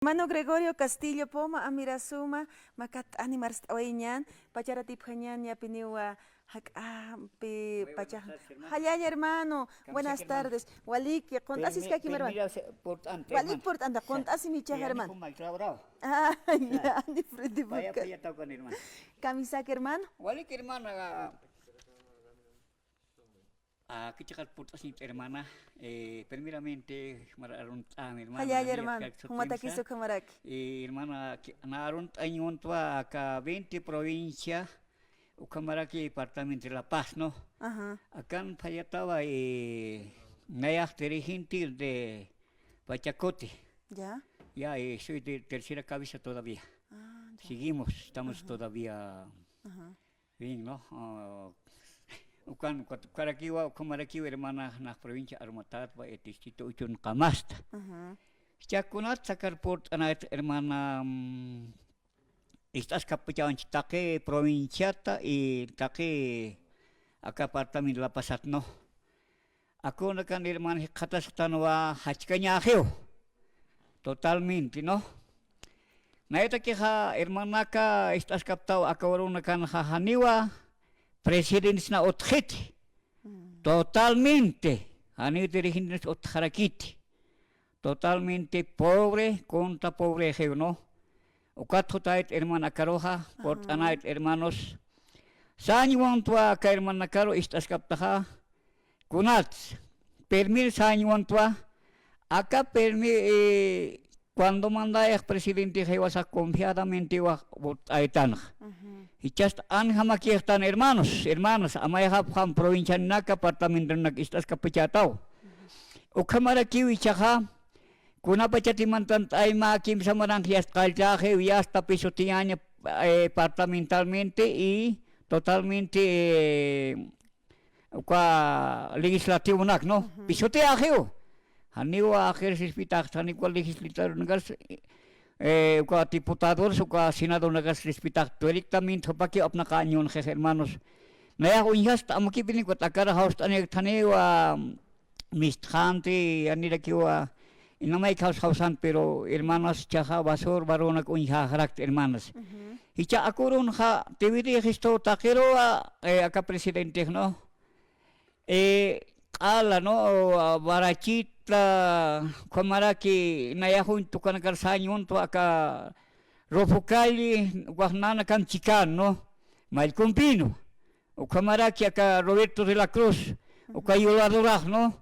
Mano Gregorio Castillo Poma, Amirazuma, Macat Animars Oiñan, Pacharatip Jañan, Yapiniwa, Muy buenas Pacha. tardes, hermano. Hayay, hermano, Kamsak, buenas hermano. tardes. Walik, contasis que aquí, hermano. Mira, importante, Walik hermano. por anda, Sa- contasis mi Y chaja, ande hermano. con mal trabajado. Ah, Sa- ya, di frente Vaya, boca. vaya, está con hermano. Camisac, hermano. Wali que hermana, aquí chacas putas ni hermana, primeramente, mararon a mi hermana. Hayay, hermano, Humataquiso Camaraki. Hermana, naron año acá 20 provincia, o camaraki departamento de La Paz, ¿no? Ajá, Acá en Payataba, Nayas Gentil de Pachacote. ya. Ya, soy de tercera cabeza todavía. Ah, ya. Seguimos, estamos todavía Ajá. bien, ¿no? Cuando aquí va, como aquí hermana, en la provincia de Armatat, va el distrito Uchun Camasta. Ajá. Ya con sacar por hermana, estas capital taque provinciata y taque acá apartamento la pasat, ¿no? Ako na kan hermana katas tanwa hachkanya totalmente, ¿no? Naita que ha hermana ka estas captado acabaron kan haniwa presidente na otjete totalmente hani dirigentes otjarakiti totalmente pobre contra pobre geo, ¿no? O cuatro tait hermana caroja por anait hermanos sañuan tua ka hermana caro estas captaja kunat permir sañuan tua acá permite cuando manda el presidente que vas a confiadamente va a estar. Y just anjama que están hermanos, amaya ham provincia naka apartamento nak estas kapachatao. O kamara kiwi chaha, kuna pachati mantan ay makim samarang hias kaljaje y hasta pisotiaña apartamentalmente y totalmente legislativo nak, ¿no? Pisoteajeo. Haniwa ejercicio pitak tani kual legislator nagas ka diputados o ka senado nagas respitak directamente hopaki apna kanyon kay hermanos naya unyas ta amaki bini ko takara house tani wa mistrante anira kiwa inamay hausan pero hermanos chaha basor baronak unya harak hermanos hicha akurun ha tevidi histo takero aka presidente no ala no barachita kamara ki naya junto con carsañón to acá rofocali guahnana kan chican no mal compino o kamara ki acá Roberto de la Cruz o kayoladoraj no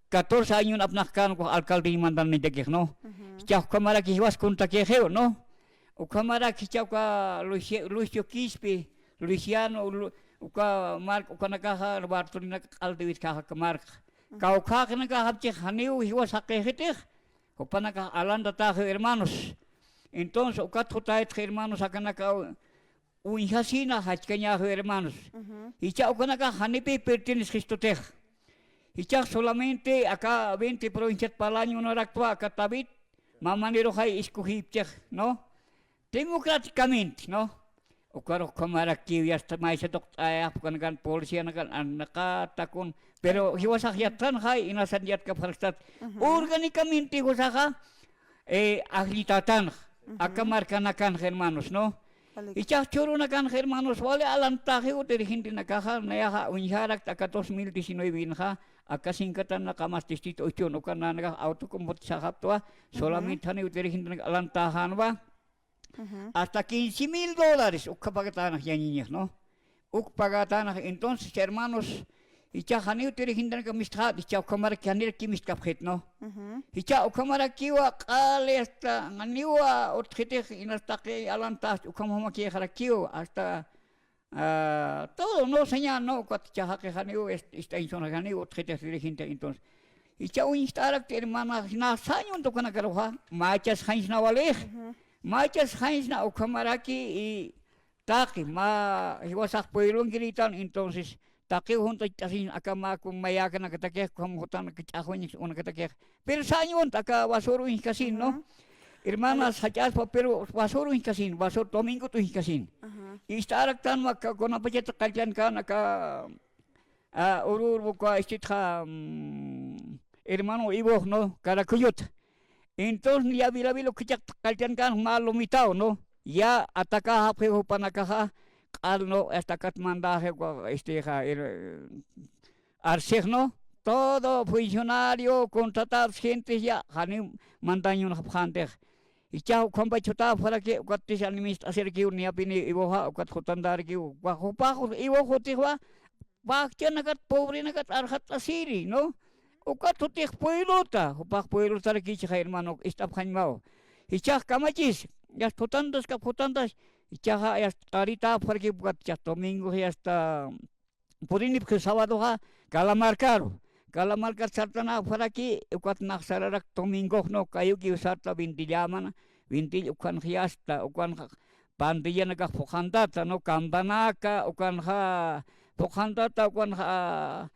14 años apnakan ko alcalde mandan ni degek no chao kamara ki was kunta ke geo no o kamara ki chao ka Lucio Quispe Luciano uka mark uka nakaha Roberto ni alcalde ka mark kau kah kena kah habche haniu hiwa sakehete o panaka alanda ta hermanos entonces o cuatro tait hermanos akana kau unhasina hachkanya hermanos y chao kana kah hanipe pertenes Cristotej y chao solamente acá 20 provincias para el año no actúa acá tabit mamanero hay escogipche no democráticamente no o karo kamara kiwi hasta mai setok ayah bukan kan polisi kan nakatakon pero hiwas akyatan hay inasandiat ka farstat organicamente hosaka aglitatan akamarkanakan hermanos no ichak chorunakan hermanos wale alantaje uterihindi nakaha nayaha unjarak taka 2019 inha akasingkatan nakamas distrito 8 no kana naga auto kompot sakaptua solamente hani uterihindi alantahan wa hasta $15,000 ukapagatanas ya niños, ¿no? Ukpagatanas, entonces hermanos, y ya haneu tere hindan ka misthat, y ya kamara ki hanir ki mistkaphet, ¿no? Y ya kamara kiwa kale hasta nganiwa otkete inasta que alantas ukamama ki harakiwa hasta todo no señal, ¿no? Cuat ya que haneu está en zona haneu otkete tere hindan entonces. Y ya un instarak hermana na saño to kana karoha, machas hains na waleh. Machas hains na ukamaraki y taki ma hiwasak puelong gilitan entonces taki junto tasin akama kung mayakan na katakeh kamutan nakachahon una katakeh pero sanyon taka wasoro kasin no hermanas hachas pa pero wasoro kasin wasor domingo to kasin y starak tan maka kona pachet kaljan kan aka urur buka istitha hermano Ivo no Karakuyut Entonces ya vila que ya kaltian kan malo mitao, ¿no? Ya ataka hape panakaha, no hasta katmandaje Arsej, ¿no? Todo funcionario, contratar gente ya, hani mandaño na haphanter. Y chao, compa chota para que cuatis animist hacer que un yapini iboha, cuat hotandar que guajopajo, ibo hotihwa, bakcha nagat pobre nagat arhat asiri, ¿no? O cuat hotih puelota, hopach puelota que chica hermano, está panmao. Y chach camachis, ya hotandas, y chaja ya tarita para que cuat ya domingo ya está. Por ini que sábado ha Calamarcar sartana para aquí ukat naksararak domingo no kayo ki sarta bintillaman bintil ukan hiasta ukan pandilla naga pokhandata no kambanaka ukan ha pokhandata ukan ha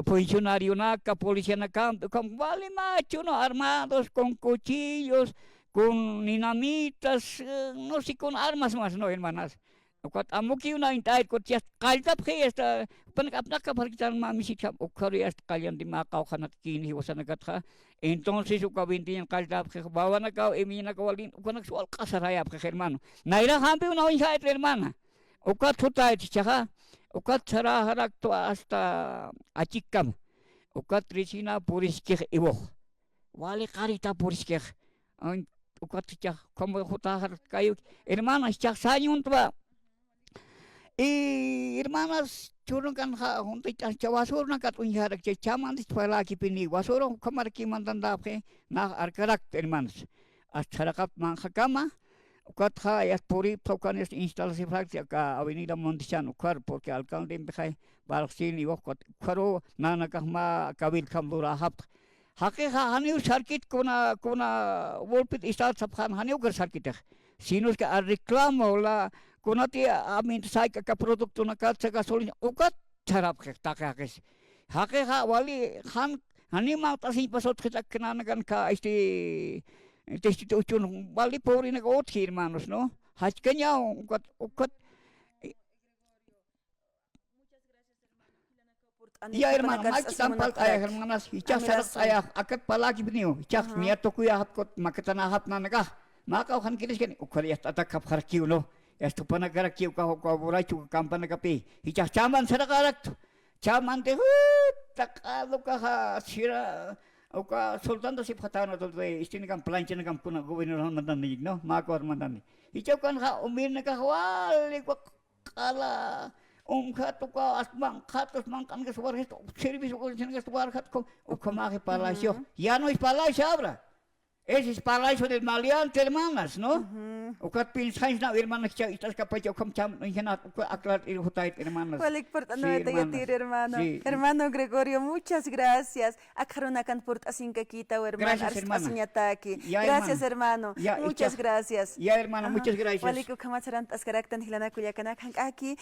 funcionario naka policía naka ukan vale macho no armados con cuchillos con dinamitas no sé con armas más no hermanas. Kuat amuki una intai kot ya kaltap ke esta panakapnak kaparitan mamisita ukari esta kalian di makau kanat kini wasan nagatha entonces ukawinti yang kaltap ke bawa nakau emina kawalin ukanak soal kasaraya ke hermano naira hampi una intai hermana ukat hutai chaha ukat sara harak to hasta achikam ukat risina puriskeh ibo wale karita puriskeh ukat chah como hutar kayu hermana chah sanyun tua hermanas, churun kan junto chawasur na kat unjarak chaman para aquí pini wasuro kamar ki mandanda pe na arkarak hermanas astarakat manjakama ukat ha ya puri tokan es instalación práctica avenida Montesiano car porque alcalde empezai balsin y wakot karo nana kahma kabil kambura hap hake haniu circuit kona volpit istat sabhan haniu ker circuit sinus ka reclamo la Kunati amin sai ka produkto na kat sa gasolina ukat charap ke takakes hake ha wali han hani ma tasin pasot kita kenanagan ka institution wali pobre na got hermanos no hachkanya ukat ya hermano machitan pal ay hermanas hichak sarat ay akat palagi binio hichak niato kuya hapkot makatana hap na naga makaw han kinis ken ukari atak kapar kiuno Esto pana karak kiu ka borracho kampana kape. Hichak chaman sarakarak. Chaman te takado ka sira o ka soltando si patano to istini kan plancha na kan puna gobernador mandani no makor mandani. Hichak kan ha umir na ka wali ko kala khato ka asmang khatos mang kan ka suar esto servicio ko sin ka suar khat ko o kamake palacio. Ya no es palacio abra. Ese es palacio del maleante, hermanas, ¿no? Ukat pinsay na hermanas siya itas kapacho kam cham ingenat aklat ilhutait hermanas. Balik por no te hermano. Hermano Gregorio, muchas gracias. Akarunakan por asinka kita hermano. Gracias hermano. Gracias hermano. Muchas gracias. Ya hermano, muchas gracias. Balik ko kamacharan askaraktan hilana kuya kanak aquí.